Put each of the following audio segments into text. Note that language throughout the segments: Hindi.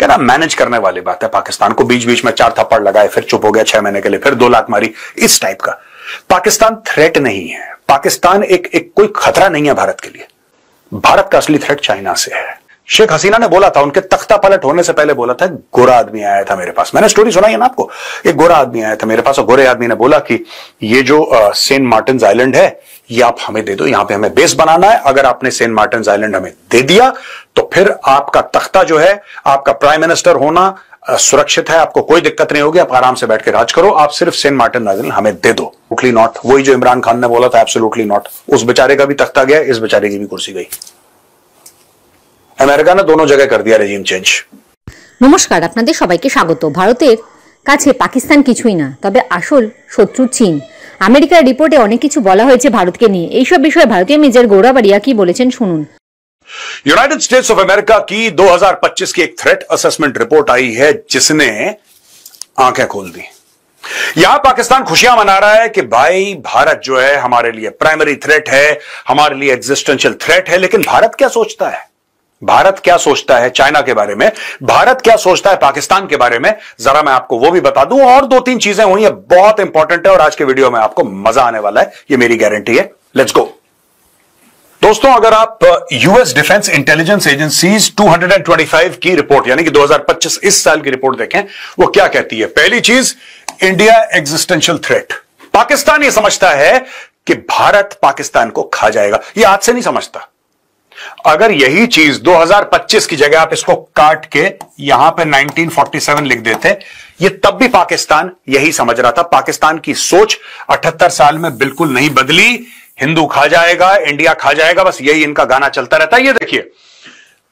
क्या ना मैनेज करने वाली बात है। पाकिस्तान को बीच बीच में 4 थप्पड़ लगाए, फिर चुप हो गया 6 महीने के लिए, फिर 2 लाख मारी, इस टाइप का। पाकिस्तान थ्रेट नहीं है, पाकिस्तान एक कोई खतरा नहीं है भारत के लिए। भारत का असली थ्रेट चाइना से है। शेख हसीना ने बोला था, उनके तख्ता पलट होने से पहले बोला था, गोरा आदमी आया था मेरे पास, मैंने स्टोरी सुनाई है ना आपको। एक गोरा आदमी आया था मेरे पास और गोरे आदमी ने बोला कि ये जो सेंट मार्टिन आइलैंड है ये आप हमें दे दो, यहां पे हमें बेस बनाना है। अगर आपने सेंट मार्टिन आइलैंड हमें दे दिया तो फिर आपका तख्ता जो है, आपका प्राइम मिनिस्टर होना सुरक्षित है, आपको कोई दिक्कत नहीं होगी, आप आराम से बैठ के राज करो, आप सिर्फ सेंट मार्टिन आइलैंड हमें दे दो। Absolutely not. वही जो इमरान खान ने बोला था, एब्सोल्युटली नॉट। उस बेचारे का भी तख्ता गया, इस बेचारे की भी कुर्सी गई। আমেরিকা ने दोनों जगह कर दिया रेजिम चेंज। নমস্কার, আপনাদের সবাইকে স্বাগত। ভারতের কাছে পাকিস্তান কিছুই না, তবে আসল শত্রু চীন। আমেরিকার রিপোর্টে অনেক কিছু বলা হয়েছে ভারতকে নিয়ে। এই সব বিষয়ে ভারতীয় মেজর গৌরাবাড়িয়া কি বলেছেন শুনুন। यूनाइटेड स्टेट्स ऑफ अमेरिका की 2025 की एक थ्रेट असेसमेंट रिपोर्ट आई है जिसने आंखें खोल दी। यहां पाकिस्तान खुशियां मना रहा है कि भाई भारत जो है हमारे लिए प्राइमरी थ्रेट है, हमारे लिए एग्जिस्टेंशियल थ्रेट है। लेकिन भारत क्या सोचता है? भारत क्या सोचता है चाइना के बारे में? भारत क्या सोचता है पाकिस्तान के बारे में? जरा मैं आपको वो भी बता दूं। और 2-3 चीजें हुई है, बहुत इंपॉर्टेंट है और आज के वीडियो में आपको मजा आने वाला है, ये मेरी गारंटी है। Let's go. दोस्तों, अगर आप यूएस डिफेंस इंटेलिजेंस एजेंसीज 225 की रिपोर्ट यानी कि 2025 इस साल की रिपोर्ट देखें, वो क्या कहती है? पहली चीज, इंडिया एग्जिस्टेंशियल थ्रेट। पाकिस्तान ये समझता है कि भारत पाकिस्तान को खा जाएगा। ये आज से नहीं समझता। अगर यही चीज 2025 की जगह आप इसको काट के यहां पे 1947 लिख देते, ये तब भी पाकिस्तान यही समझ रहा था। पाकिस्तान की सोच 78 साल में बिल्कुल नहीं बदली। हिंदू खा जाएगा, इंडिया खा जाएगा, बस यही इनका गाना चलता रहता है। ये देखिए,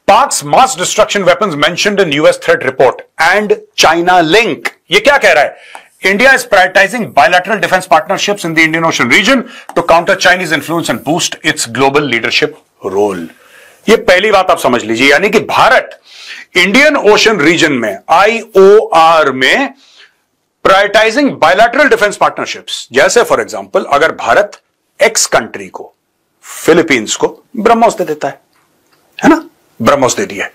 Pak's mass destruction weapons mentioned in US threat report and China link. ये क्या कह रहा है? India is prioritising bilateral defence partnerships in the Indian Ocean region to counter Chinese influence and boost its global leadership role. ये पहली बात आप समझ लीजिए, यानी कि भारत इंडियन ओशन रीजन में, आईओआर में, प्रायोरिटाइजिंग बायलैटरल डिफेंस पार्टनरशिप्स। जैसे फॉर एग्जांपल, अगर भारत एक्स कंट्री को, फिलीपींस को ब्रह्मोस दे देता है ना, ब्रह्मोस दे दिया,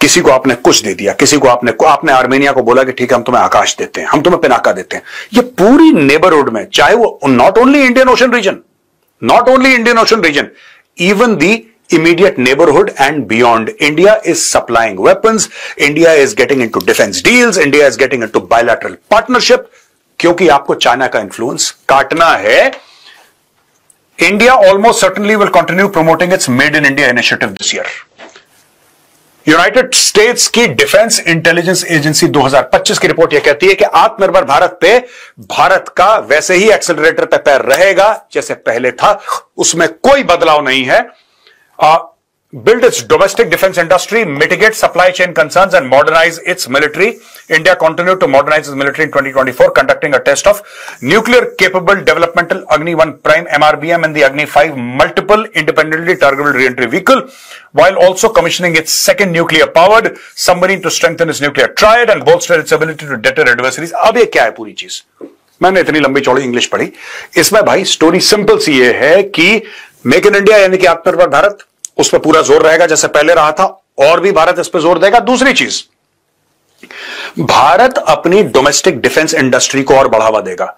किसी को आपने कुछ दे दिया, किसी को आपने आर्मेनिया को बोला कि ठीक है हम तुम्हें आकाश देते हैं, हम तुम्हें पिनाका देते हैं। ये पूरी नेबरहुड में, चाहे वो not only Indian Ocean region, even the immediate neighborhood and beyond, India is supplying weapons, India is getting into defense deals, India is getting into bilateral partnership, क्योंकि आपको चाइना का इंफ्लुएंस काटना है। India almost certainly will continue promoting its Made in India initiative this year. United states की डिफेंस इंटेलिजेंस एजेंसी 2025 की रिपोर्ट यह कहती है कि आत्मनिर्भर भारत पे भारत का वैसे ही एक्सेलरेटर पे पैर रहेगा जैसे पहले था, उसमें कोई बदलाव नहीं है। Build its domestic defense industry, mitigate supply chain concerns and modernize its military. India continued to modernize its military in 2024, conducting a test of nuclear-capable developmental Agni-1 Prime MRBM and the Agni-5 multiple independently targetable re-entry vehicle, while also commissioning its second nuclear-powered submarine to strengthen its nuclear triad and bolster its ability to deter adversaries. अब ये क्या है पूरी चीज? मैंने इतनी लंबी चौड़ी इंग्लिश पढ़ी, इसमें भाई स्टोरी सिंपल सी ये है कि मेक इन इंडिया यानी कि आत्मनिर्भर भारत, उस पर पूरा जोर रहेगा जैसे पहले रहा था, और भी भारत इस पर जोर देगा। दूसरी चीज, भारत अपनी डोमेस्टिक डिफेंस इंडस्ट्री को और बढ़ावा देगा।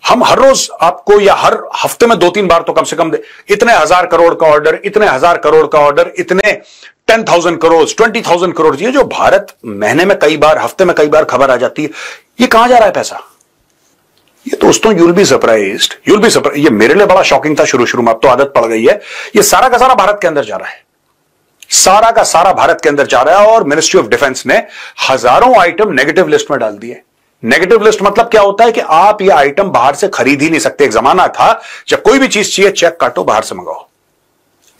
हम हर रोज आपको या हर हफ्ते में 2-3 बार तो कम से कम इतने 1000 करोड़ का ऑर्डर, इतने 1000 करोड़ का ऑर्डर, इतने 10,000 करोड़, 20,000 करोड़, ये जो भारत महीने में कई बार, हफ्ते में कई बार खबर आ जाती है, ये कहां जा रहा है पैसा? ये दोस्तों यूल बी सरप्राइज्ड, ये मेरे लिए बड़ा शॉकिंग था शुरू में, अब तो आदत पड़ गई है। ये सारा का सारा भारत के अंदर जा रहा है, सारा का सारा भारत के अंदर जा रहा है। और मिनिस्ट्री ऑफ डिफेंस ने हजारों आइटम नेगेटिव लिस्ट में डाल दिए। नेगेटिव लिस्ट मतलब क्या होता है कि आप ये आइटम बाहर से खरीद ही नहीं सकते। एक जमाना था जब कोई भी चीज चाहिए चेक काटो, बाहर से मंगाओ,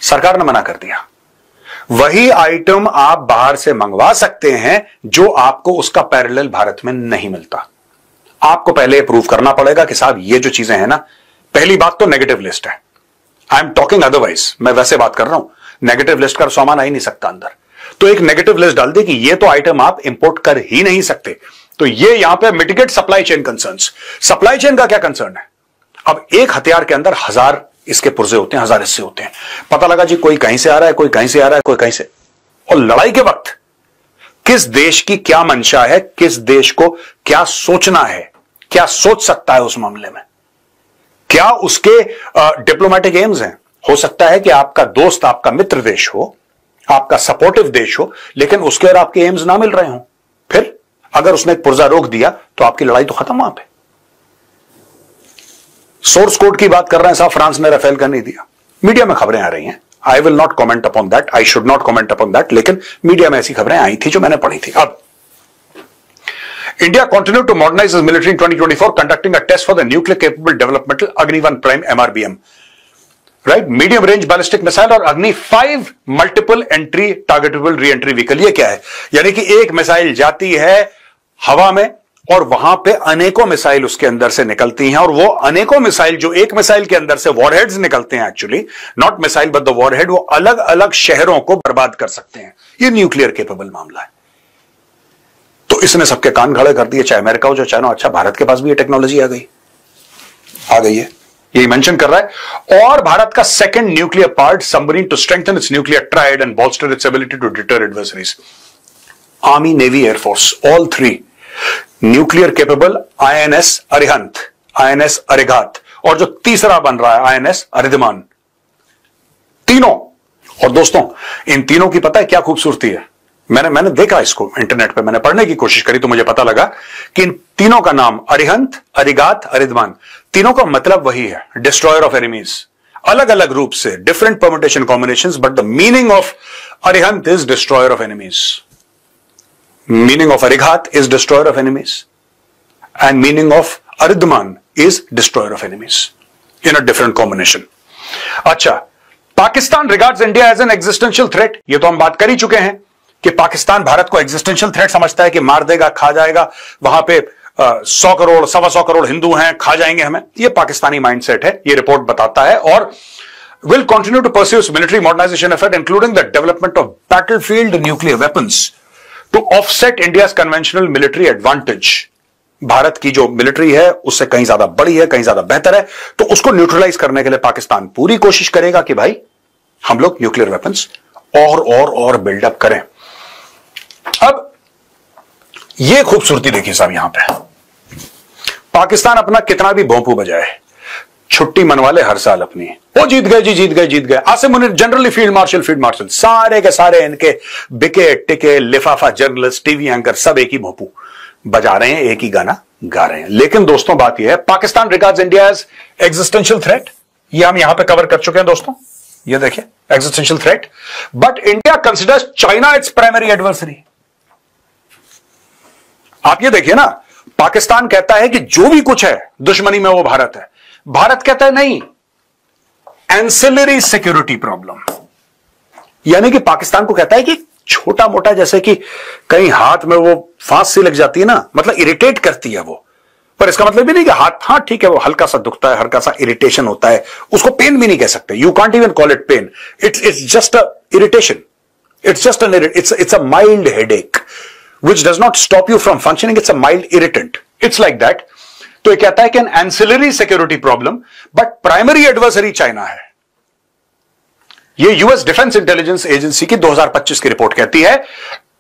सरकार ने मना कर दिया। वही आइटम आप बाहर से मंगवा सकते हैं जो आपको उसका पैरेलल भारत में नहीं मिलता। आपको पहले प्रूव करना पड़ेगा कि साहब ये जो चीजें हैं ना, पहली बात तो नेगेटिव लिस्ट है। आई एम टॉकिंग अदरवाइज, मैं वैसे बात कर रहा हूं, नेगेटिव लिस्ट का सामान आ ही नहीं सकता अंदर। तो एक नेगेटिव लिस्ट डाल दी कि ये तो आइटम आप इंपोर्ट कर ही नहीं सकते। तो ये यहां पे mitigate supply chain concerns. Supply chain का क्या कंसर्न है? अब एक हथियार के अंदर 1000 इसके पुर्जे होते हैं, 1000 हिस्से होते हैं। पता लगा जी कोई कहीं से आ रहा है, कोई कहीं से आ रहा है, कोई कहीं से, और लड़ाई के वक्त किस देश की क्या मंशा है, किस देश को क्या सोचना है, क्या सोच सकता है उस मामले में, क्या उसके डिप्लोमेटिक एम्स हैं। हो सकता है कि आपका दोस्त, आपका मित्र देश हो, आपका सपोर्टिव देश हो, लेकिन उसके और आपके एम्स ना मिल रहे हो। फिर अगर उसने एक पुर्जा रोक दिया तो आपकी लड़ाई तो खत्म वहां पे। सोर्स कोड की बात कर रहे हैं साहब, फ्रांस ने राफेल का नहीं दिया, मीडिया में खबरें आ रही हैं। I will not comment upon that, I should not comment upon that, लेकिन मीडिया में ऐसी खबरें आई थी जो मैंने पढ़ी थी। अब India continue to modernise its military in 2024, conducting a test for the nuclear capable developmental Agni one prime MRBM, right, medium range ballistic missile और Agni five multiple entry targetable re-entry vehicle. ये क्या है? यानी कि एक मिसाइल जाती है हवा में और वहां पे अनेकों मिसाइल उसके अंदर से निकलती हैं, और वो अनेकों मिसाइल, जो एक मिसाइल के अंदर से वॉरहेड्स निकलते हैं, actually not missile but the warhead, वो अलग अलग शहरों को बर्बाद कर सकते हैं। ये न्यूक्लियर केपेबल मामला है। तो इसने सबके कान खड़े कर दिए, चाहे अमेरिका हो चाहे चाइना। अच्छा, भारत के पास भी ये टेक्नोलॉजी आ गई है, यही मेंशन कर रहा है। और भारत का second nuclear part submarine to strengthen its nuclear triad and bolster its ability to deter adversaries. Army, navy, air force, all three nuclear capable INS Arihant, INS Arighaat, और जो तीसरा बन रहा है INS अरिधमान, तीनों। और दोस्तों, इन तीनों की पता है क्या खूबसूरती है? मैंने देखा इसको इंटरनेट पे, मैंने पढ़ने की कोशिश करी तो मुझे पता लगा कि इन तीनों का नाम अरिहंत, अरिघात, अरिधमान, तीनों का मतलब वही है, डिस्ट्रॉयर ऑफ एनिमीज। अलग अलग रूप से, different permutation combinations, but the meaning of Arihant is destroyer of enemies, meaning of Arighat is destroyer of enemies, and meaning of Aridman is destroyer of enemies in a different combination. अच्छा, Pakistan regards India as an existential threat, ये तो हम बात कर ही चुके हैं कि पाकिस्तान भारत को existential threat समझता है कि मार देगा, खा जाएगा। वहां पे 100 करोड़, 125 करोड़ हिंदू हैं, खा जाएंगे हमें। ये पाकिस्तानी माइंडसेट है, ये रिपोर्ट बताता है। और will continue to pursue its military modernization effort, including the development of battlefield nuclear weapons to offset India's conventional military advantage। Bharat की जो मिलिट्री है उससे कहीं ज्यादा बड़ी है, कहीं ज्यादा बेहतर है, तो उसको न्यूट्रलाइज करने के लिए पाकिस्तान पूरी कोशिश करेगा कि भाई हम लोग न्यूक्लियर वेपन्स और बिल्डअप करें। अब ये खूबसूरती देखिए साहब, यहां पे पाकिस्तान अपना कितना भी भोंपू बजाए, छुट्टी मनवा ले हर साल अपनी, वो जीत गए जी, जीत गए। Asim Munir generally field marshal, सारे के सारे इनके बिके टिके लिफाफा जर्नलिस्ट, टीवी एंकर सब एक ही भोंपू बजा रहे हैं, एक ही गाना गा रहे हैं। लेकिन दोस्तों बात यह है, Pakistan regards India as existential threat. ये हम यहां पे कवर कर चुके हैं दोस्तों, ये देखिए existential threat. But India considers China it's primary adversary. आप ये देखिए ना, पाकिस्तान कहता है कि जो भी कुछ है दुश्मनी में वो भारत है, भारत कहता है नहीं, एंसिलरी सिक्योरिटी प्रॉब्लम। यानी कि पाकिस्तान को कहता है कि छोटा मोटा, जैसे कि कहीं हाथ में वो फांस सी लग जाती है ना, मतलब इरिटेट करती है वो, पर इसका मतलब भी नहीं कि हाथ ठीक है, वो हल्का सा दुखता है, हल्का सा इरिटेशन होता है, उसको पेन भी नहीं कह सकते। You can't even call it pain, it's just a irritation, it's a mild headache which does not stop you from functioning. It's a mild irritant, it's like that. तो ये कहता है कि an ancillary security problem, but primary adversary China है। ये यूएस डिफेंस इंटेलिजेंस एजेंसी की 2025 की रिपोर्ट कहती है,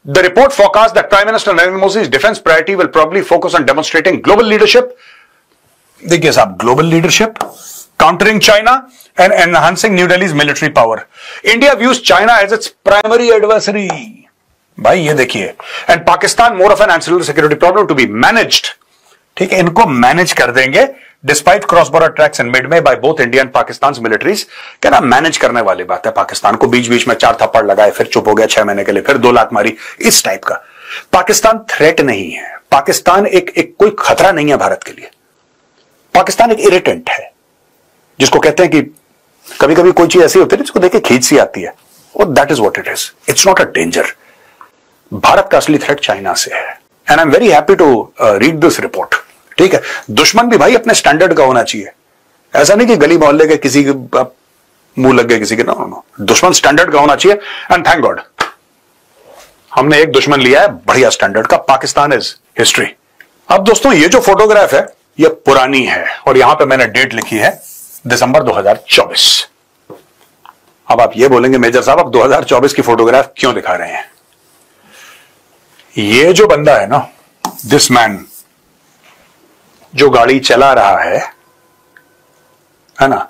the report forecast that prime minister Narendra Modi's defence priority will probably focus on demonstrating global leadership. देखिए साहब, global leadership, countering China and enhancing New Delhi's military power. India views China as its primary adversary. भाई ये देखिए, and Pakistan more of an ancillary security problem to be managed. ठीक है, इनको मैनेज कर देंगे despite cross border attacks and mid में by both India and Pakistan militaries. क्या ना, मैनेज करने वाली बात है। पाकिस्तान को बीच बीच में 4 थप्पड़ लगाए, फिर चुप हो गया 6 महीने के लिए, फिर 2 लात मारी, इस टाइप का। पाकिस्तान थ्रेट नहीं है, पाकिस्तान एक कोई खतरा नहीं है भारत के लिए। पाकिस्तान एक इरिटेंट है, जिसको कहते हैं कि कभी कभी कोई चीज ऐसी होती है जिसको देख के खींच सी आती है, और that is what it is. It's not a danger. Bharat का असली थ्रेट चाइना से है, and I am very happy to read this report. ठीक है, दुश्मन भी भाई अपने स्टैंडर्ड का होना चाहिए। ऐसा नहीं कि गली मोहल्ले के किसी के मुंह लग गए किसी के, नो, दुश्मन स्टैंडर्ड का होना चाहिए। एंड थैंक गॉड हमने एक दुश्मन लिया है बढ़िया स्टैंडर्ड का, पाकिस्तान इज हिस्ट्री। अब दोस्तों ये जो फोटोग्राफ है ये पुरानी है, और यहां पे मैंने डेट लिखी है दिसंबर 2024। अब आप ये बोलेंगे मेजर साहब आप 2024 की फोटोग्राफ क्यों दिखा रहे हैं? ये जो बंदा है ना, दिस मैन, जो गाड़ी चला रहा है ना,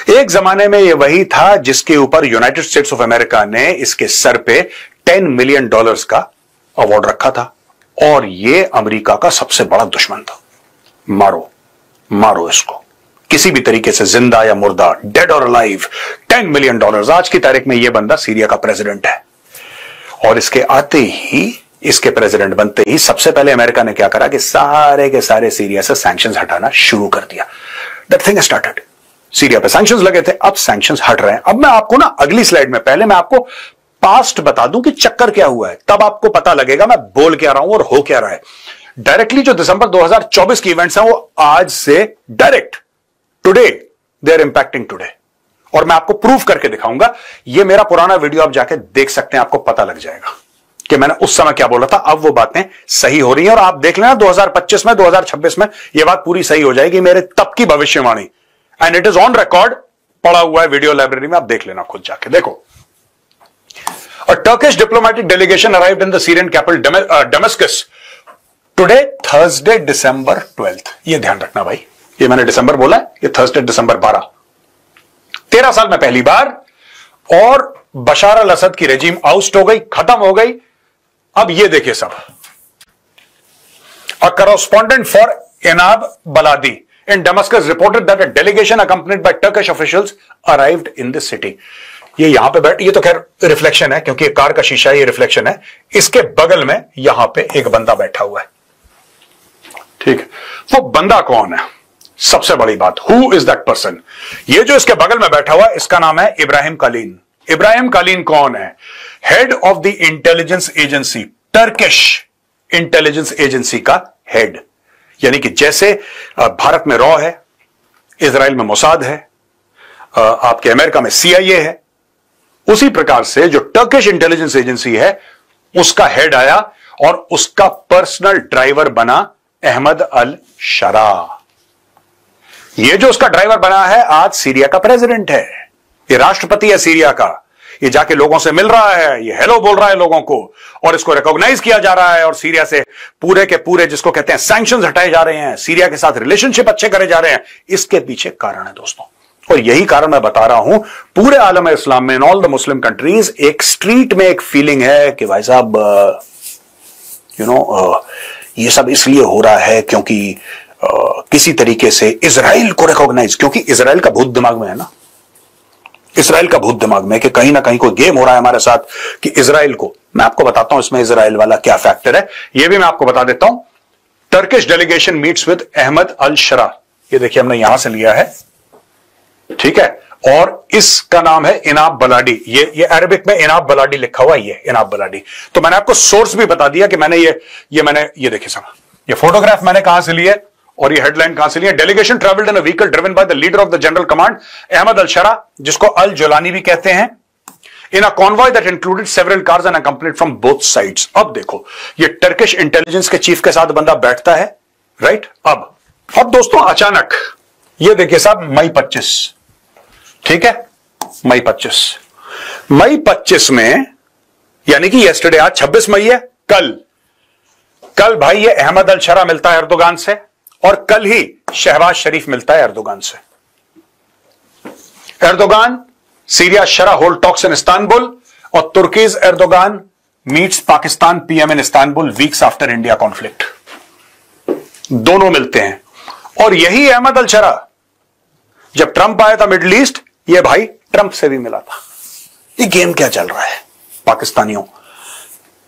एक जमाने में ये वही था जिसके ऊपर यूनाइटेड स्टेट्स ऑफ अमेरिका ने इसके सर पे $10 मिलियन का अवार्ड रखा था, और ये अमेरिका का सबसे बड़ा दुश्मन था। मारो मारो इसको किसी भी तरीके से, जिंदा या मुर्दा, डेड और अलाइव। $10 मिलियन। आज की तारीख में यह बंदा सीरिया का प्रेसिडेंट है, और इसके आते ही, इसके प्रेसिडेंट बनते ही सबसे पहले अमेरिका ने क्या करा कि सारे के सारे सीरिया से सैंक्शंस हटाना शुरू कर दिया। That thing started. सीरिया पे सैंक्शंस लगे थे, अब सैंक्शंस हट रहे हैं। अब मैं आपको ना अगली स्लाइड में, पहले मैं आपको पास्ट बता दूं कि चक्कर क्या हुआ है, तब आपको पता लगेगा मैं बोल क्या रहा हूं और हो क्या रहा है। डायरेक्टली जो दिसंबर 2024 की इवेंट्स हैं वो आज से direct today they are impacting today, और मैं आपको प्रूफ करके दिखाऊंगा। ये मेरा पुराना वीडियो आप जाके देख सकते हैं, आपको पता लग जाएगा कि मैंने उस समय क्या बोला था। अब वो बातें सही हो रही हैं, और आप देख लेना 2025 में, 2026 में ये बात पूरी सही हो जाएगी, मेरे तब की भविष्यवाणी। And it is on record, पड़ा हुआ है वीडियो लाइब्रेरी में, आप देख लेना खुद जाके। देखो, A Turkish diplomatic delegation arrived in the Syrian capital Damascus today, Thursday, December 12th. ये ध्यान रखना भाई, ये मैंने दिसंबर बोला है, ये थर्सडे दिसंबर 12। 13 साल में पहली बार, और बशार अल असद की रेजिम आउस्ट हो गई, खत्म हो गई। अब ये देखिए सब, A correspondent for Enab Baladi in Damascus reported that a delegation accompanied by Turkish officials arrived in the city. ये यहां पे बैठ, ये तो खैर रिफ्लेक्शन है क्योंकि कार का शीशा है, ये रिफ्लेक्शन है। इसके बगल में यहां पे एक बंदा बैठा हुआ है, ठीक है। वो बंदा कौन है, सबसे बड़ी बात, हु इज दैट पर्सन। ये जो इसके बगल में बैठा हुआ है, इसका नाम है इब्राहिम कालीन। इब्राहिम कालीन कौन है? Head of the intelligence agency, Turkish intelligence agency का हेड। यानी कि जैसे भारत में रॉ है, इजराइल में मोसाद है, आपके अमेरिका में CIA है, उसी प्रकार से जो टर्किश इंटेलिजेंस एजेंसी है उसका हेड आया, और उसका पर्सनल ड्राइवर बना अहमद अल शरा। ये जो उसका ड्राइवर बना है, आज सीरिया का प्रेसिडेंट है, ये राष्ट्रपति है सीरिया का। ये जाके लोगों से मिल रहा है, ये हेलो बोल रहा है लोगों को, और इसको रिकॉग्नाइज किया जा रहा है, और सीरिया से पूरे के पूरे जिसको कहते हैं सैंक्शंस हटाए जा रहे हैं, सीरिया के साथ रिलेशनशिप अच्छे करे जा रहे हैं। इसके पीछे कारण है दोस्तों, और यही कारण मैं बता रहा हूं। पूरे आलम इस्लाम में, in all the Muslim countries, एक स्ट्रीट में एक फीलिंग है कि भाई साहब ये सब इसलिए हो रहा है क्योंकि किसी तरीके से इजराइल को रिकॉग्नाइज, क्योंकि इजराइल का भूत दिमाग में है ना, इजराइल का भूत दिमाग में कि कहीं ना कहीं कोई गेम हो रहा है हमारे साथ, कि इजराइल को, मैं आपको बताता हूं इसमें इजराइल वाला क्या फैक्टर है, यह भी मैं आपको बता देता हूं। Turkish delegation meets with Ahmed al Sharaa, ये देखिए हमने यहां से लिया है, ठीक है, और इसका नाम है इनाब बलाडी। ये अरबिक में इनाब बलाडी लिखा हुआ है, ये इनाब बलाडी। तो मैंने आपको सोर्स भी बता दिया कि मैंने ये देखिए सब, ये फोटोग्राफ मैंने कहां से लिया और ये हेडलाइन कहां से लिया। Delegation travelled in a vehicle driven by the leader of the general command Ahmed al Sharaa, जिसको अल जोलानी भी कहते हैं, in a convoy that included several cars and accompanied from both sides. अब देखो, ये टर्किश इंटेलिजेंस के चीफ के साथ बंदा बैठता है, राइट। अब दोस्तों अचानक ये देखिए साहब, मई 25, ठीक है, मई 25 में, यानी कि यस्टरडे, आज 26 मई है, कल भाई ये अहमद अल शरा मिलता है एर्दोगान से, और कल ही शहबाज शरीफ मिलता है एर्दोगान से। Erdogan Syria Sharaa hold talks in Istanbul, और Turkey's Erdogan meets Pakistan PM in Istanbul weeks after India conflict. दोनों मिलते हैं, और यही अहमद अल शरा जब ट्रंप आया था मिडिल ईस्ट, ये भाई ट्रंप से भी मिला था। ये गेम क्या चल रहा है पाकिस्तानियों,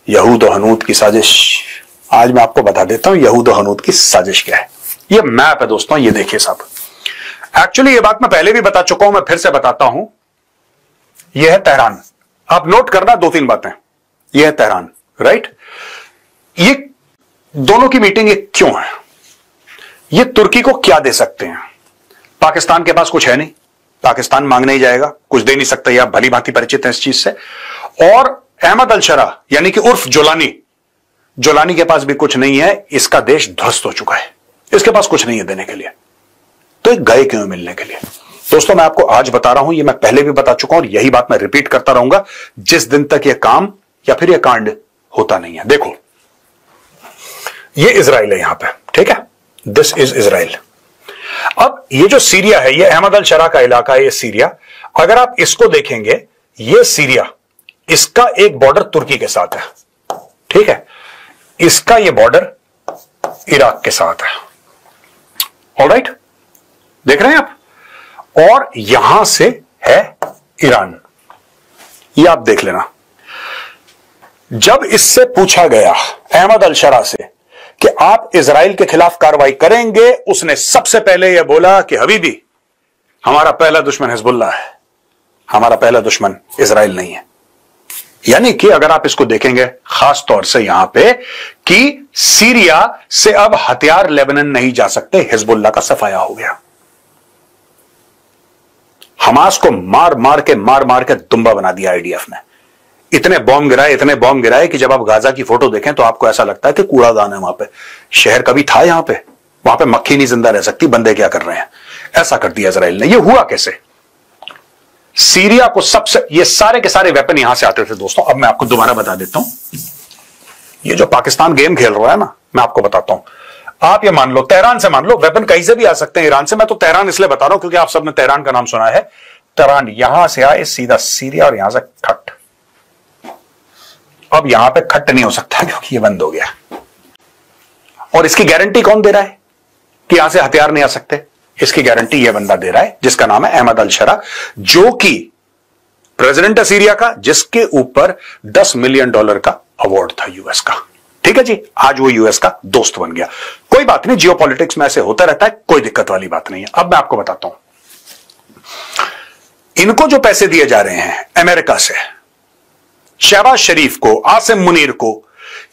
यहूद और हनूद की साजिश। आज मैं आपको बता देता हूं यहूद और हनूद की साजिश क्या है। ये मैप है दोस्तों, ये देखिए साहब, एक्चुअली ये बात मैं पहले भी बता चुका हूं, मैं फिर से बताता हूं। यह है तेहरान, आप नोट करना 2-3 बातें। यह है तेहरान, राइट। ये दोनों की मीटिंग ये क्यों है? ये तुर्की को क्या दे सकते हैं? पाकिस्तान के पास कुछ है नहीं, पाकिस्तान मांगने ही जाएगा, कुछ दे नहीं सकता, या भली भांति परिचित है इस चीज से। और अहमद अल शरा यानी कि उर्फ जोलानी के पास भी कुछ नहीं है, इसका देश ध्वस्त हो चुका है, इसके पास कुछ नहीं है देने के लिए, तो एक गए क्यों मिलने के लिए? दोस्तों मैं आपको आज बता रहा हूं, ये मैं पहले भी बता चुका हूं, और यही बात मैं रिपीट करता रहूंगा जिस दिन तक यह काम या फिर यह कांड होता नहीं है। देखो ये इजराइल है यहां पे, ठीक है, दिस इज इजराइल। अब ये जो सीरिया है, ये अहमद अल शरा का इलाका है, ये सीरिया। अगर आप इसको देखेंगे, ये सीरिया, इसका एक बॉर्डर तुर्की के साथ है, ठीक है, इसका ये बॉर्डर इराक के साथ है। ऑलराइट, देख रहे हैं आप, और यहां से है ईरान, ये आप देख लेना। जब इससे पूछा गया अहमद अल शरा से कि आप इजराइल के खिलाफ कार्रवाई करेंगे, उसने सबसे पहले यह बोला कि हबीबी, हमारा पहला दुश्मन हिजबुल्लाह है, हमारा पहला दुश्मन इजराइल नहीं है। यानी कि अगर आप इसको देखेंगे खास तौर से यहां पे कि सीरिया से अब हथियार लेबनान नहीं जा सकते, हिजबुल्लाह का सफाया हो गया। हमास को मार मार के दुम्बा बना दिया आईडीएफ ने। इतने बॉम्ब गिराए कि जब आप गाजा की फोटो देखें तो आपको ऐसा लगता है कि कूड़ादान है वहां पे। शहर कभी था यहां पे? वहां पे मक्खी नहीं जिंदा रह सकती, बंदे क्या कर रहे हैं। ऐसा कर दिया इजराइल ने। यह हुआ कैसे? सीरिया को सबसे, ये सारे के सारे वेपन यहां से आते थे दोस्तों। अब मैं आपको दोबारा बता देता हूं, ये जो पाकिस्तान गेम खेल रहा है ना, मैं आपको बताता हूं। आप ये मान लो, तेहरान से मान लो, वेपन कहीं से भी आ सकते हैं, ईरान से। मैं तो तेहरान इसलिए बता रहा हूं क्योंकि आप सबने तेहरान का नाम सुना है। तेहरान यहां से आए सीधा सीरिया और यहां से खट। अब यहां पे खट नहीं हो सकता क्योंकि ये बंद हो गया। और इसकी गारंटी कौन दे रहा है कि यहां से हथियार नहीं आ सकते? इसकी गारंटी यह बंदा दे रहा है जिसका नाम है अहमद अल शरा, जो कि प्रेसिडेंट है सीरिया का, जिसके ऊपर $10 मिलियन का अवार्ड था यूएस का। ठीक है जी, आज वो यूएस का दोस्त बन गया। कोई बात नहीं, जियोपॉलिटिक्स में ऐसे होता रहता है, कोई दिक्कत वाली बात नहीं है। अब मैं आपको बताता हूं, इनको जो पैसे दिए जा रहे हैं अमेरिका से, शहबाज शरीफ को, आसिम मुनीर को,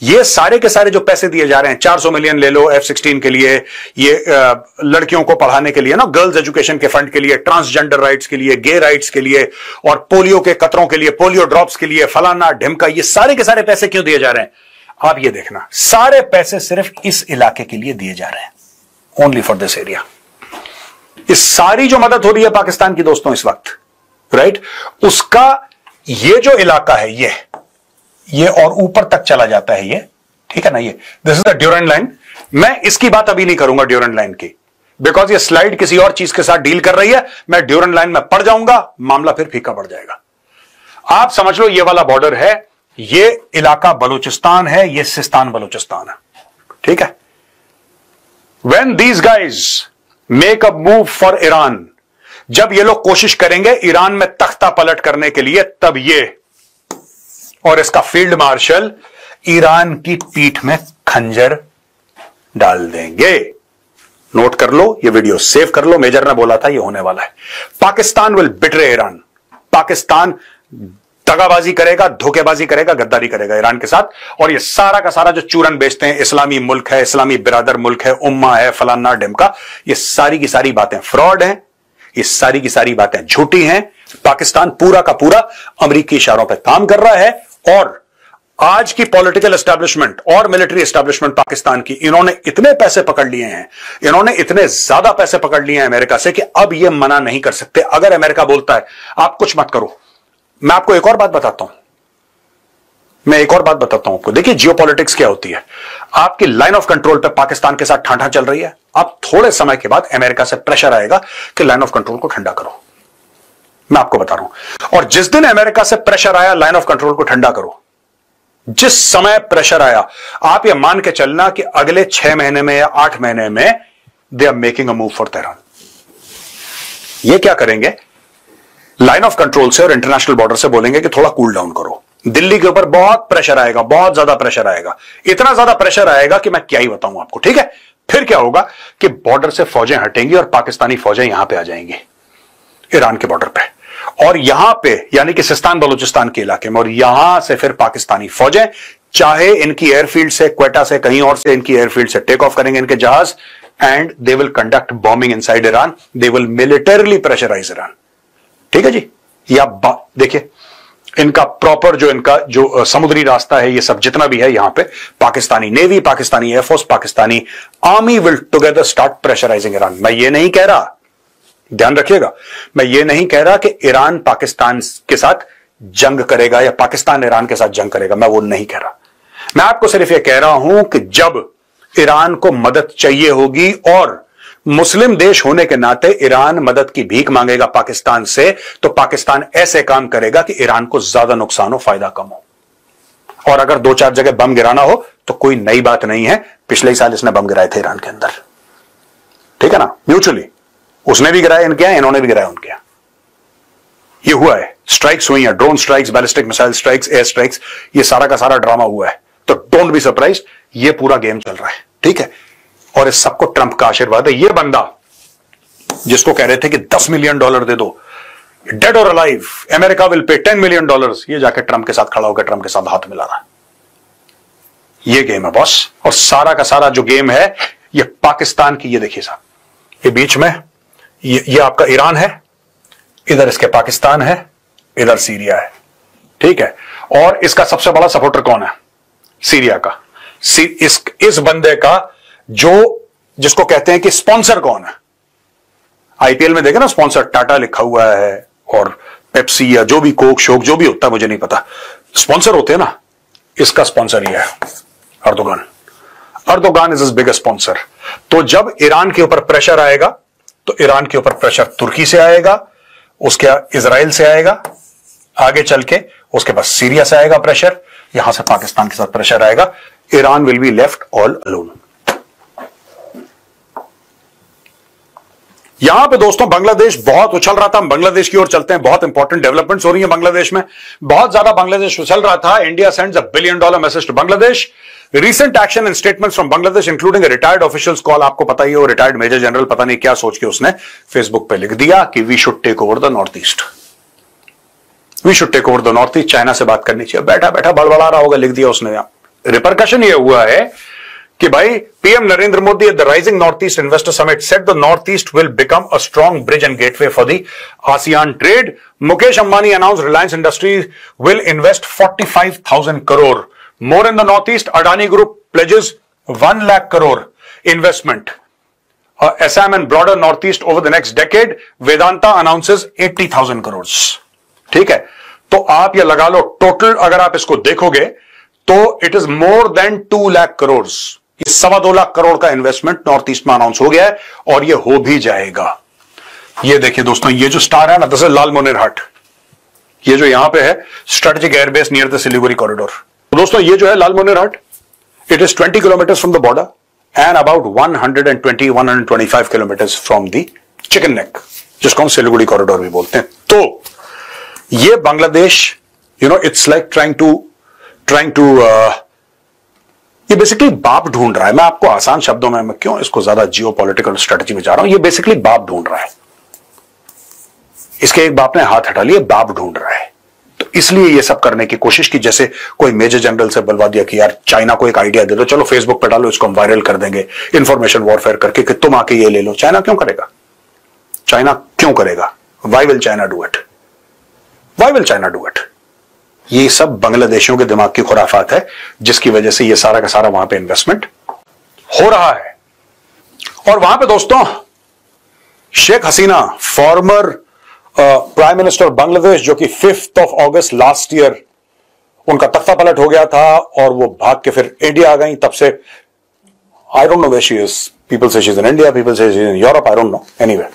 ये सारे के सारे जो पैसे दिए जा रहे हैं, 400 मिलियन ले लो F-16 के लिए, ये लड़कियों को पढ़ाने के लिए ना, गर्ल्स एजुकेशन के फंड के लिए, ट्रांसजेंडर राइट्स के लिए, गे राइट्स के लिए, और पोलियो के कतरों के लिए, पोलियो ड्रॉप्स के लिए, फलाना ढिमका, ये सारे के सारे पैसे क्यों दिए जा रहे हैं? आप ये देखना, सारे पैसे सिर्फ इस इलाके के लिए दिए जा रहे हैं, ओनली फॉर दिस एरिया। इस सारी जो मदद हो रही है पाकिस्तान की दोस्तों इस वक्त, राइट, उसका ये जो इलाका है, ये और ऊपर तक चला जाता है, ये ठीक है ना, ये this is the Durand line. मैं इसकी बात अभी नहीं करूंगा ड्यूरेंट लाइन की, बिकॉज ये स्लाइड किसी और चीज के साथ डील कर रही है। मैं ड्यूरेंट लाइन में पड़ जाऊंगा, मामला फिर फीका पड़ जाएगा। आप समझ लो, ये वाला बॉर्डर है, ये इलाका बलूचिस्तान है, ये सिस्तान बलूचिस्तान है, ठीक है। When these guys make a move for Iran, जब ये लोग कोशिश करेंगे ईरान में तख्ता पलट करने के लिए, तब ये और इसका फील्ड मार्शल ईरान की पीठ में खंजर डाल देंगे। नोट कर लो, ये वीडियो सेव कर लो, मेजर ने बोला था ये होने वाला है। Pakistan will betray Iran. Pakistan दगाबाजी करेगा, धोखेबाजी करेगा, गद्दारी करेगा ईरान के साथ। और ये सारा का सारा जो चूरन बेचते हैं, इस्लामी मुल्क है, इस्लामी बिरादर मुल्क है, उम्मा है, फलाना ढिमका, ये सारी की सारी बातें फ्रॉड हैं, ये सारी की सारी बातें झूठी हैं। पाकिस्तान पूरा का पूरा अमेरिकी इशारों पर काम कर रहा है। और आज की पॉलिटिकल एस्टैब्लिशमेंट और मिलिट्री एस्टैब्लिशमेंट पाकिस्तान की, इन्होंने इतने पैसे पकड़ लिए हैं, इन्होंने इतने ज्यादा पैसे पकड़ लिए हैं अमेरिका से कि अब ये मना नहीं कर सकते। अगर अमेरिका बोलता है आप कुछ मत करो, मैं आपको एक और बात बताता हूं, आपको देखिए जियोपॉलिटिक्स क्या होती है। आपकी लाइन ऑफ कंट्रोल पे पाकिस्तान के साथ ठाठा चल रही है, अब थोड़े समय के बाद अमेरिका से प्रेशर आएगा कि लाइन ऑफ कंट्रोल को ठंडा करो। मैं आपको बता रहा हूं, और जिस दिन अमेरिका से प्रेशर आया लाइन ऑफ कंट्रोल को ठंडा करो, जिस समय प्रेशर आया, आप ये मान के चलना कि अगले 6 महीने में या 8 महीने में they are making a move for Tehran. ये क्या करेंगे, लाइन ऑफ कंट्रोल से और इंटरनेशनल बॉर्डर से बोलेंगे कि थोड़ा कूल डाउन करो। दिल्ली के ऊपर बहुत प्रेशर आएगा, बहुत ज्यादा प्रेशर आएगा, इतना ज्यादा प्रेशर आएगा कि मैं क्या ही बताऊं आपको, ठीक है। फिर क्या होगा कि बॉर्डर से फौजें हटेंगी और पाकिस्तानी फौजें यहां पे आ जाएंगी, ईरान के बॉर्डर पे, और यहां पे यानी कि सिस्तान बलूचिस्तान के इलाके में, और यहां से फिर पाकिस्तानी फौजें, चाहे इनकी एयरफील्ड से, क्वेटा से, कहीं और से इनकी एयरफील्ड से टेक ऑफ करेंगे इनके जहाज, and they will conduct bombing inside Iran, they will militarily pressurise Iran, ठीक है जी। या देखिए इनका प्रॉपर जो समुद्री रास्ता है, ये सब जितना भी है यहां पे, Pakistani navy, Pakistani air force, Pakistani army will together start pressurising Iran. मैं ये नहीं कह रहा, ध्यान रखिएगा, मैं ये नहीं कह रहा कि ईरान पाकिस्तान के साथ जंग करेगा या पाकिस्तान ईरान के साथ जंग करेगा, मैं वो नहीं कह रहा। मैं आपको सिर्फ ये कह रहा हूं कि जब ईरान को मदद चाहिए होगी और मुस्लिम देश होने के नाते ईरान मदद की भीख मांगेगा पाकिस्तान से, तो पाकिस्तान ऐसे काम करेगा कि ईरान को ज्यादा नुकसान हो, फायदा कम हो। और अगर 2-4 जगह बम गिराना हो तो कोई नई बात नहीं है, पिछले ही साल इसने बम गिराए थे ईरान के अंदर, ठीक है ना, म्यूचुअली। उसने भी गिराया इनके यहां, इन्होंने भी गिराया उनके यहां। ये हुआ है, स्ट्राइक्स हुई हैं, drone strikes, ballistic missile strikes, air strikes, ये सारा का सारा ड्रामा हुआ है। तो डोंट बी सरप्राइज, ये पूरा गेम चल रहा है, ठीक है। और इस सबको ट्रंप का आशीर्वाद है। ये बंदा जिसको कह रहे थे कि $10 मिलियन दे दो, डेड और alive, America will pay $10 million, ये जाके ट्रंप के साथ खड़ा होकर ट्रंप के साथ हाथ मिला रहा है। ये गेम है बॉस। और सारा का सारा जो गेम है ये पाकिस्तान की, ये देखिए साहब, ये बीच में ये आपका ईरान है, इधर इसके पाकिस्तान है, इधर सीरिया है, ठीक है। और इसका सबसे बड़ा सपोर्टर कौन है? सीरिया का। इस बंदे का जिसको कहते हैं कि स्पॉन्सर कौन है? आईपीएल में देखे ना, स्पॉन्सर टाटा लिखा हुआ है और पेप्सी या जो भी कोक शोक जो भी होता है, मुझे नहीं पता, स्पॉन्सर होते हैं ना। इसका स्पॉन्सर ये है Erdogan. Erdogan is is biggest sponsor. तो जब ईरान के ऊपर प्रेशर आएगा तो ईरान के ऊपर प्रेशर तुर्की से आएगा, उसके इजराइल से आएगा, आगे चल के उसके पास सीरिया से आएगा प्रेशर, यहां से पाकिस्तान के साथ प्रेशर आएगा। Iran will be left all alone. यहां पे दोस्तों बांग्लादेश बहुत उछल रहा था, हम बांग्लादेश की ओर चलते हैं। बहुत इंपॉर्टेंट डेवलपमेंट्स हो रही हैं बांग्लादेश में, बहुत ज्यादा बांग्लादेश उछल रहा था। India sends $1 billion message to Bangladesh. Recent action and statements from Bangladesh, including a retired official's call, आपको पता ही हो, रिटायर्ड मेजर जनरल पता नहीं क्या सोच के उसने फेसबुक पे लिख दिया कि we should take over the north east, we should take over the north east, China से बात करनी चाहिए। बैठा बैठा बड़बड़ा रहा होगा, लिख दिया उसने। रिपरकशन ये हुआ है कि भाई PM Narendra Modi at the rising north east investor summit said the north east will become a strong bridge and gateway for the ASEAN trade. Mukesh Ambani announced Reliance industries will invest 45,000 crore more in the northeast. Adani Group pledges 1 lakh crore investment Assam and broader northeast over the next decade. Vedanta announces 80,000 crores. ठीक है, तो आप ये लगा लो टोटल अगर आप इसको देखोगे तो it is more than 2 lakh crore. ये 2.25 लाख करोड़ का इन्वेस्टमेंट नॉर्थ ईस्ट में अनाउंस हो गया है और ये हो भी जाएगा। ये देखिए दोस्तों, ये जो स्टार है ना, दिस इज लालमोनेरहाट, ये जो यहां पे है strategic airbase near the Siliguri corridor. दोस्तों ये जो है Lalmonirhat, it is 20 kilometre from the border and about 120-125 kilometre from the chicken neck, जिसको हम सिलीगुड़ी कॉरिडोर भी बोलते हैं। तो ये Bangladesh, you know, it's like trying to ये बेसिकली बाप ढूंढ रहा है। मैं आपको आसान शब्दों में, मैं क्यों इसको ज्यादा जियोपॉलिटिकल स्ट्रेटजी में जा रहा हूं, ये बेसिकली बाप ढूंढ रहा है। इसके एक बाप ने हाथ हटा लिया, बाप ढूंढ रहा है। तो इसलिए ये सब करने की कोशिश की, जैसे कोई मेजर जनरल से बुलवा दिया कि यार चाइना को एक आइडिया दे दो, चलो फेसबुक पे डालो, इसको हम वायरल कर देंगे इंफॉर्मेशन वॉरफेयर करके कि तुम आके ये ले लो। चाइना क्यों करेगा? चाइना क्यों करेगा? Why will China do it? Why will China do it? ये सब बांग्लादेशियों के दिमाग की खुराफात है, जिसकी वजह से ये सारा का सारा वहां पे इन्वेस्टमेंट हो रहा है। और वहां पे दोस्तों Sheikh Hasina, former prime minister Bangladesh, जो कि 5 अगस्त लास्ट ईयर उनका तख्ता पलट हो गया था और वो भाग के फिर इंडिया आ गई। तब से I don't know where she is, people say she is in India, people say she is in Europe, I don't know, anyway.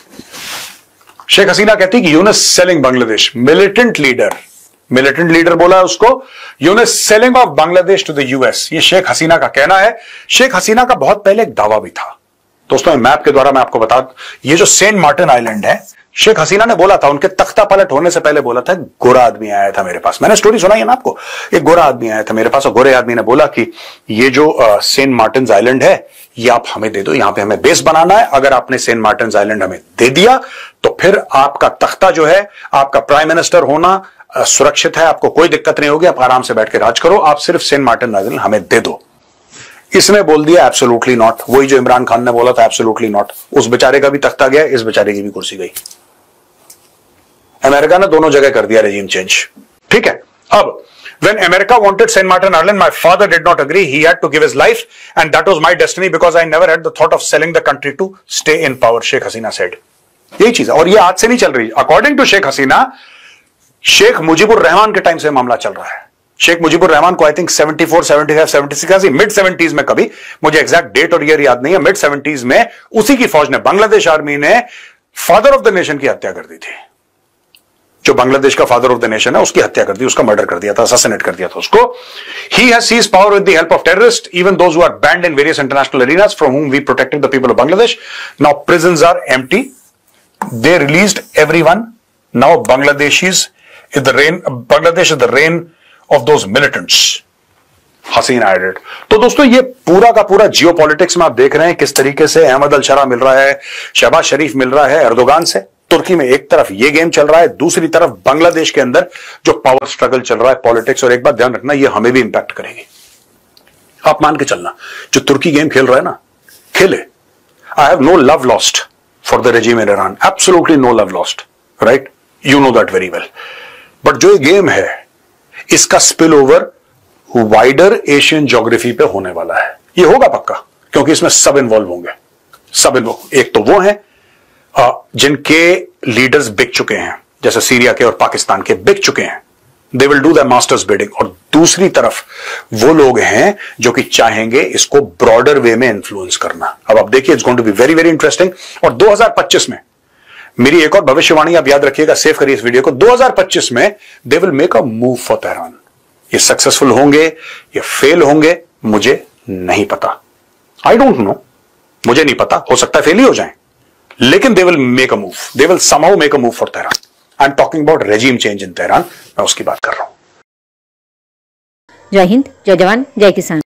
Sheikh Hasina कहती कि Yunus selling Bangladesh, militant leader बोला है उसको, Yunus selling of Bangladesh to the US. ये शेख हसीना का कहना है। शेख हसीना का बहुत पहले एक दावा भी था दोस्तों, मैप के द्वारा मैं आपको बता, ये जो सेंट मार्टिन आइलैंड है, शेख हसीना ने बोला था, उनके तख्ता पलट होने से पहले बोला था, गोरा आदमी आया था मेरे पास, मैंने स्टोरी सुनाई है ना आपको, एक गोरा आदमी आया था मेरे पास और गोरे आदमी ने बोला कि ये जो सेंट मार्टिन आइलैंड है ये आप हमें दे दो, यहां पे हमें बेस बनाना है। अगर आपने सेंट मार्टिन आइलैंड हमें दे दिया तो फिर आपका तख्ता जो है, आपका प्राइम मिनिस्टर होना सुरक्षित है, आपको कोई दिक्कत नहीं होगी, आप आराम से बैठ के राज करो, आप सिर्फ सेंट मार्टिन आइलैंड हमें दे दो। इसने बोल दिया एब्सोल्युटली नॉट, वही जो इमरान खान ने बोला था एब्सोल्युटली नॉट। उस बेचारे का भी तख्ता गया, इस बेचारे की भी कुर्सी गई। अमेरिका ने दोनों जगह कर दिया रेजिम चेंज, ठीक है। अब when America wanted Saint Martin Island, my father did not agree, he had to give his life and that was my destiny because I never had the thought of selling the country to stay in power, Sheikh Hasina said। यही चीज है और ये आज से नहीं चल रही। अकॉर्डिंग टू शेख हसीना, शेख मुजीबुर रहमान के टाइम से मामला चल रहा है। शेख मुजीबुर रहमान को आई थिंक 74, 75, 76 मिड 70s में, कभी मुझे एग्जैक्ट डेट और ईयर याद नहीं है, मिड 70s में उसी की फौज ने, बांग्लादेश आर्मी ने फादर ऑफ द नेशन की हत्या कर दी थी। जो बांग्लादेश का फादर ऑफ द नेशन है उसकी हत्या कर दी, उसका मर्डर कर दिया था, असैसिनेट कर दिया था उसको। He has seized power with the help of terrorist, even those who are banned in various international arenas from whom we protected the people of Bangladesh. Now prisons are empty, they released everyone. Now Bangladesh is the reign of those militants. Hasina added. तो दोस्तों ये पूरा का पूरा जियो पॉलिटिक्स में आप देख रहे हैं किस तरीके से अहमद अल शरा मिल रहा है, शहबाज शरीफ मिल रहा है एर्दोगान से। तुर्की में एक तरफ ये गेम चल रहा है, दूसरी तरफ बांग्लादेश के अंदर जो पावर स्ट्रगल चल रहा है पॉलिटिक्स। और एक बात ध्यान रखना, ये हमें भी इंपैक्ट करेगी। आप मान के चलना, जो तुर्की गेम खेल रहा है ना, खेले। I have no love lost for the regime in Iran, absolutely no love lost, right? You know that very well. But जो ये गेम है इसका spill over wider Asian geography पे होने वाला है। ये होगा पक्का, क्योंकि इसमें सब इन्वॉल्व होंगे, सब इन्वॉल्व। एक तो वो हैं जिनके लीडर्स बिक चुके हैं, जैसे सीरिया के और पाकिस्तान के बिक चुके हैं, they will do the masters bidding. और दूसरी तरफ वो लोग हैं जो कि चाहेंगे इसको ब्रॉडर वे में इन्फ्लुएंस करना। अब आप देखिए, it's going to be very very interesting. और 2025 में मेरी एक और भविष्यवाणी आप याद रखिएगा, सेव करिए इस वीडियो को, 2025 में they will make a move for Tehran. ये सक्सेसफुल होंगे, ये फेल होंगे, मुझे नहीं पता, आई डोंट नो, मुझे नहीं पता, हो सकता है फेल ही हो जाए, लेकिन they will make a move, they will somehow make a move for Tehran. I am talking about regime change in Tehran, मैं उसकी बात कर रहा हूं। जय हिंद, जय जवान, जय किसान।